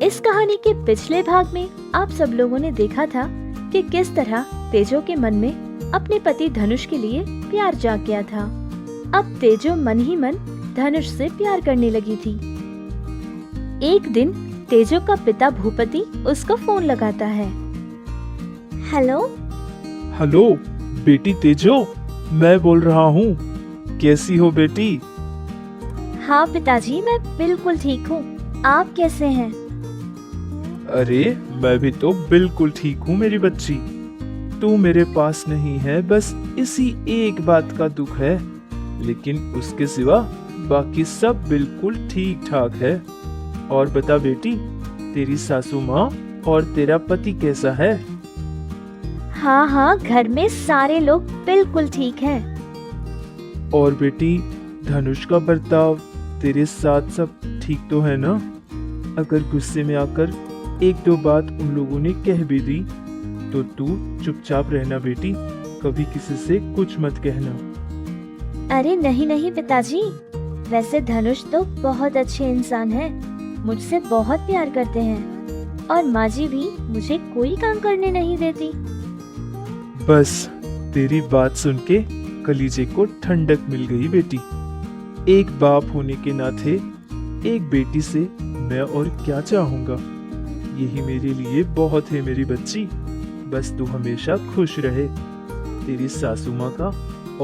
इस कहानी के पिछले भाग में आप सब लोगों ने देखा था कि किस तरह तेजो के मन में अपने पति धनुष के लिए प्यार जाग गया था। अब तेजो मन ही मन धनुष से प्यार करने लगी थी। एक दिन तेजो का पिता भूपति उसको फोन लगाता है। हेलो हेलो बेटी तेजो, मैं बोल रहा हूँ। कैसी हो बेटी? हाँ पिताजी, मैं बिल्कुल ठीक हूँ। आप कैसे हैं? अरे मैं भी तो बिल्कुल ठीक हूँ मेरी बच्ची। तू मेरे पास नहीं है, बस इसी एक बात का दुख है, लेकिन उसके सिवा बाकी सब बिल्कुल ठीक ठाक है। और बता बेटी, तेरी सासू माँ और तेरा पति कैसा है? हाँ हाँ, घर में सारे लोग बिल्कुल ठीक हैं। और बेटी, धनुष का बर्ताव तेरे साथ सब ठीक तो है ना? अगर गुस्से में आकर एक दो बात उन लोगों ने कह भी दी तो तू चुपचाप रहना बेटी, कभी किसी से कुछ मत कहना। अरे नहीं नहीं पिताजी, वैसे धनुष तो बहुत अच्छे इंसान हैं, मुझसे बहुत प्यार करते हैं और माँ जी भी मुझे कोई काम करने नहीं देती। बस तेरी बात सुन के कलीजे को ठंडक मिल गई बेटी। एक बाप होने के नाते एक बेटी से मैं और क्या चाहूंगा। यही मेरे लिए बहुत है मेरी बच्ची। बस तू हमेशा खुश रहे। तेरी सासू माँ का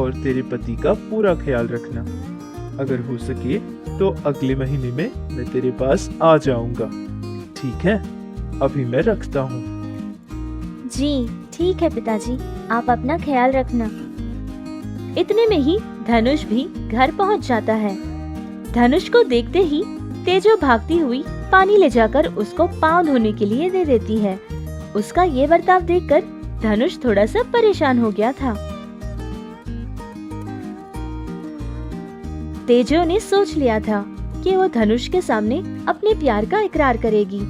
और तेरे पति का पूरा ख्याल रखना। अगर हो सके तो अगले महीने में मैं तेरे पास आ जाऊंगा। ठीक है? अभी मैं रखता हूँ। जी ठीक है पिताजी, आप अपना ख्याल रखना। इतने में ही धनुष भी घर पहुंच जाता है। धनुष को देखते ही तेजो भागती हुई पानी ले जाकर उसको पाँव धोने के लिए दे देती है। उसका ये बर्ताव देखकर धनुष थोड़ा सा परेशान हो गया था। तेजो ने सोच लिया था कि वो धनुष के सामने अपने प्यार का इकरार करेगी।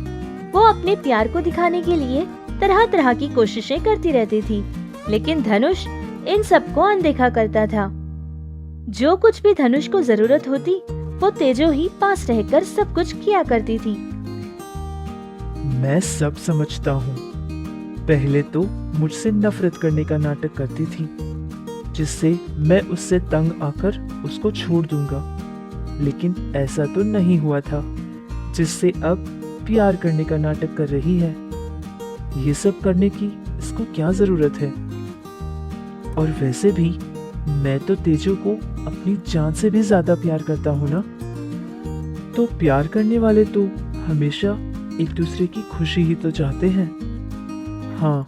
वो अपने प्यार को दिखाने के लिए तरह तरह की कोशिशें करती रहती थी, लेकिन धनुष इन सबको अनदेखा करता था। जो कुछ भी धनुष को जरूरत होती वो तेजो ही पास रहकर सब कुछ किया करती थी। मैं सब समझता हूँ। पहले तो मुझसे नफरत करने का नाटक करती थी, जिससे मैं उससे तंग आकर उसको छोड़ दूंगा, लेकिन ऐसा तो नहीं हुआ था, जिससे अब प्यार करने का नाटक कर रही है। ये सब करने की इसको क्या जरूरत है? और वैसे भी मैं तो तेजो को अपनी जान से भी ज्यादा प्यार करता हूँ ना। तो प्यार करने वाले तो हमेशा एक दूसरे की खुशी ही तो चाहते हैं। हाँ,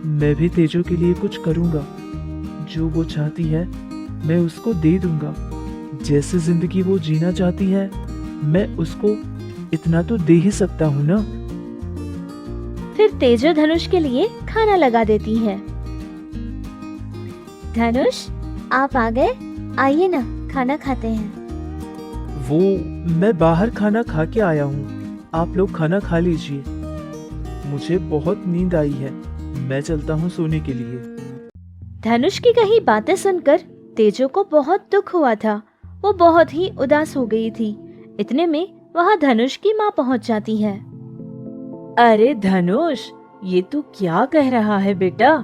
मैं भी तेजो के लिए कुछ करूँगा। जो वो चाहती है मैं उसको दे दूंगा। जैसे जिंदगी वो जीना चाहती है मैं उसको इतना तो दे ही सकता हूँ ना। फिर तेजो धनुष के लिए खाना लगा देती है। धनुष, आप आ गए? आइए ना, खाना खाते हैं। वो मैं बाहर खाना खा के आया हूँ, आप लोग खाना खा लीजिए। मुझे बहुत नींद आई है, मैं चलता हूँ सोने के लिए। धनुष की कही बातें सुनकर तेजो को बहुत दुख हुआ था। वो बहुत ही उदास हो गई थी। इतने में वहाँ धनुष की माँ पहुँच जाती है। अरे धनुष, ये तू क्या कह रहा है बेटा?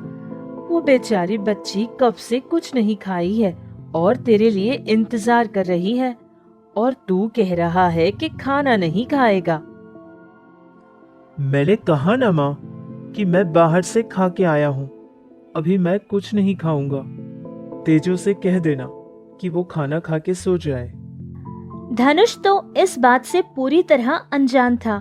वो बेचारी बच्ची कब से कुछ नहीं खाई है और तेरे लिए इंतजार कर रही है, और तू कह रहा है कि खाना नहीं खाएगा। मैंने कहा ना माँ कि मैं बाहर से खा के आया हूँ, अभी मैं कुछ नहीं खाऊंगा। तेजो से कह देना कि वो खाना खा के सो जाए। धनुष तो इस बात से पूरी तरह अनजान था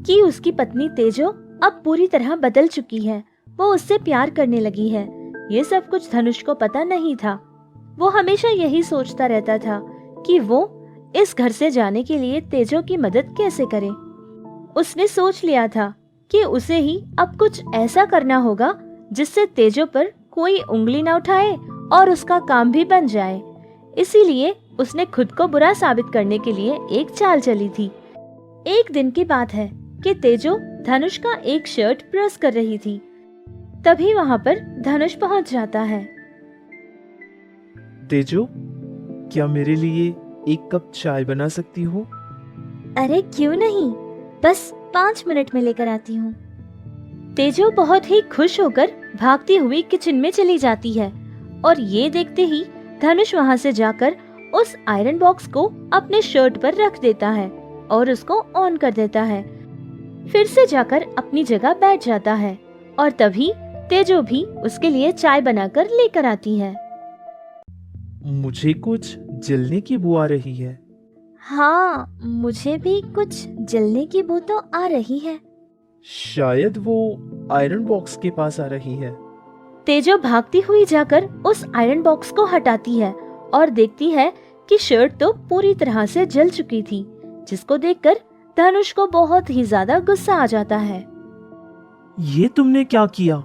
कि उसकी पत्नी तेजो अब पूरी तरह बदल चुकी है। वो उससे प्यार करने लगी है। ये सब कुछ धनुष को पता नहीं था। वो हमेशा यही सोचता रहता था कि वो इस घर से जाने के लिए तेजो की मदद कैसे करे। उसने सोच लिया था कि उसे ही अब कुछ ऐसा करना होगा जिससे तेजो पर कोई उंगली न उठाए और उसका काम भी बन जाए। इसीलिए उसने खुद को बुरा साबित करने के लिए एक चाल चली थी। एक दिन की बात है कि तेजो धनुष का एक शर्ट प्रेस कर रही थी। तभी वहाँ पर धनुष पहुँच जाता है। तेजो, क्या मेरे लिए एक कप चाय बना सकती हो? अरे क्यों नहीं, बस 5 मिनट में लेकर आती हूँ। तेजो बहुत ही खुश होकर भागती हुई किचन में चली जाती है और ये देखते ही धनुष वहाँ से जाकर उस आयरन बॉक्स को अपने शर्ट पर रख देता है और उसको ऑन कर देता है। फिर से जाकर अपनी जगह बैठ जाता है और तभी तेजो भी उसके लिए चाय बनाकर लेकर आती है। मुझे कुछ जलने की बू आ रही है। हाँ, मुझे भी कुछ जलने की बू तो आ रही है। शायद वो आयरन बॉक्स के पास आ रही है। तेजो भागती हुई जाकर उस आयरन बॉक्स को हटाती है और देखती है कि शर्ट तो पूरी तरह से जल चुकी थी, जिसको देखकर धनुष को बहुत ही ज्यादा गुस्सा आ जाता है। ये तुमने क्या किया?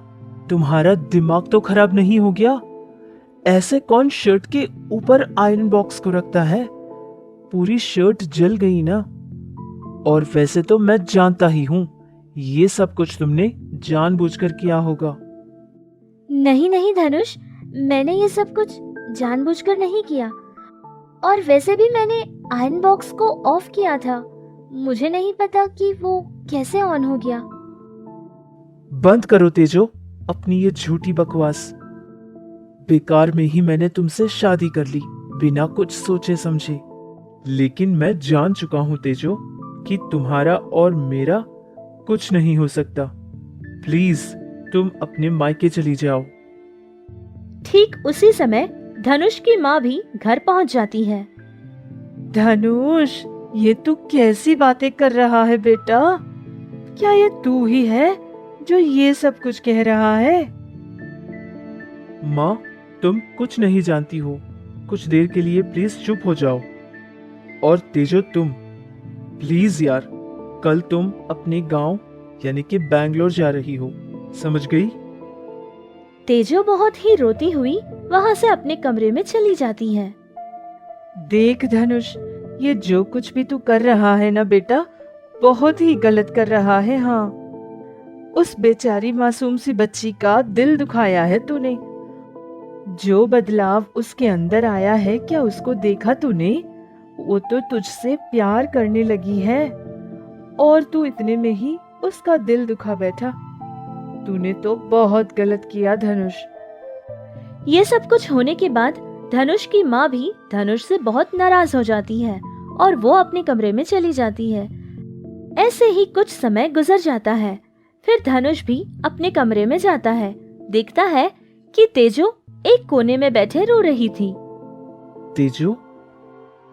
तुम्हारा दिमाग तो खराब नहीं हो गया? ऐसे कौन शर्ट के ऊपर आयरन बॉक्स को रखता है? पूरी शर्ट जल गई ना। और वैसे तो मैं जानता ही हूँ, ये सब कुछ तुमने जानबूझकर किया होगा। नहीं नहीं धनुष, मैंने ये सब कुछ जानबूझकर नहीं किया। और वैसे भी मैंने आयरन बॉक्स को ऑफ किया था। मुझे नहीं पता कि वो कैसे ऑन हो गया। बंद करो तेजो अपनी ये झूठी बकवास। बेकार में ही मैंने तुमसे शादी कर ली, बिना कुछ सोचे समझे। लेकिन मैं जान चुका हूँ तेजो कि तुम्हारा और मेरा कुछ नहीं हो सकता। प्लीज तुम अपने मायके चली जाओ। ठीक उसी समय धनुष की माँ भी घर पहुँच जाती है। धनुष, ये तू कैसी बातें कर रहा है बेटा? क्या ये तू ही है जो ये सब कुछ कह रहा है? माँ, तुम कुछ नहीं जानती हो। कुछ देर के लिए प्लीज चुप हो जाओ। और तेजो तुम प्लीज यार, कल तुम अपने गांव यानी कि बैंगलोर जा रही हो, समझ गई? तेजो बहुत ही रोती हुई वहाँ से अपने कमरे में चली जाती है। देख धनुष, ये जो कुछ भी तू कर रहा है ना बेटा, बहुत ही गलत कर रहा है। हाँ, उस बेचारी मासूम सी बच्ची का दिल दुखाया है तूने। जो बदलाव उसके अंदर आया है, क्या उसको देखा तूने? वो तो तुझसे प्यार करने लगी है और तू इतने में ही उसका दिल दुखा बैठा। तूने तो बहुत गलत किया धनुष। ये सब कुछ होने के बाद धनुष की माँ भी धनुष से बहुत नाराज हो जाती है और वो अपने कमरे में चली जाती है। ऐसे ही कुछ समय गुजर जाता है। फिर धनुष भी अपने कमरे में जाता है। देखता है कि तेजो एक कोने में बैठे रो रही थी। तेजो,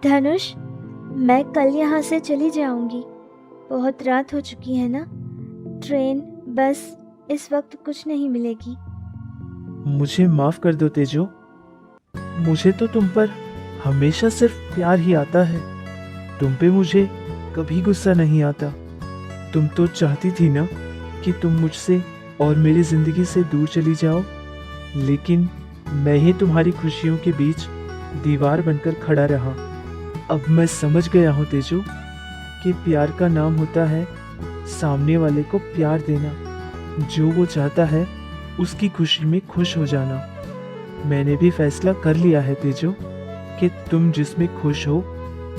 धनुष, मैं कल यहाँ से चली जाऊंगी। बहुत रात हो चुकी है ना। ट्रेन, बस इस वक्त कुछ नहीं मिलेगी। मुझे माफ कर दो तेजो। मुझे तो तुम पर हमेशा सिर्फ प्यार ही आता है। तुम पे मुझे कभी गुस्सा नहीं आता। तुम तो चाहती थी ना कि तुम मुझसे और मेरी जिंदगी से दूर चली जाओ, लेकिन मैं ही तुम्हारी खुशियों के बीच दीवार बनकर खड़ा रहा। अब मैं समझ गया हूँ तेजो कि प्यार का नाम होता है सामने वाले को प्यार देना, जो वो चाहता है उसकी खुशी में खुश हो जाना। मैंने भी फैसला कर लिया है तेजो कि तुम जिसमें खुश हो,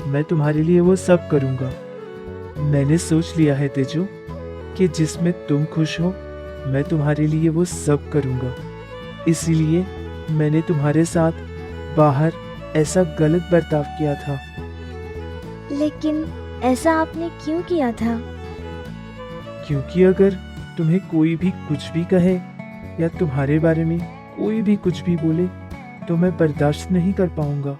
मैं तुम्हारे लिए वो सब करूँगा। मैंने सोच लिया है तेजो कि जिसमें तुम खुश हो, मैं तुम्हारे लिए वो सब करूँगा। इसीलिए मैंने तुम्हारे साथ बाहर ऐसा गलत बर्ताव किया था। लेकिन ऐसा आपने क्यों किया था? क्योंकि अगर तुम्हें कोई भी कुछ भी कहे या तुम्हारे बारे में कोई भी कुछ भी बोले, तो मैं बर्दाश्त नहीं कर पाऊंगा।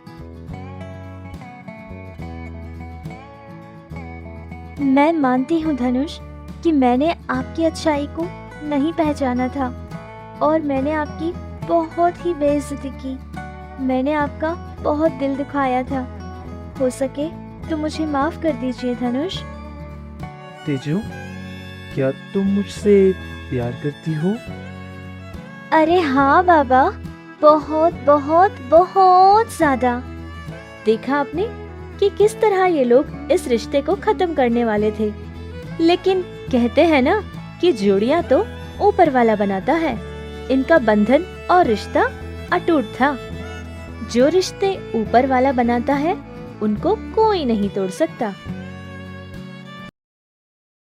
मैं मानती हूँ धनुष कि मैंने आपकी अच्छाई को नहीं पहचाना था और मैंने आपकी बहुत ही बेइज्जती की। मैंने आपका बहुत दिल दुखाया था। हो सके तो मुझे माफ कर दीजिए धनुष। तेजो, क्या तुम मुझसे प्यार करती हो? अरे हाँ बाबा, बहुत बहुत बहुत ज्यादा। देखा आपने कि किस तरह ये लोग इस रिश्ते को खत्म करने वाले थे, लेकिन कहते हैं ना कि जोड़ियां तो ऊपर वाला बनाता है। इनका बंधन और रिश्ता अटूट था। जो रिश्ते ऊपर वाला बनाता है, उनको कोई नहीं तोड़ सकता।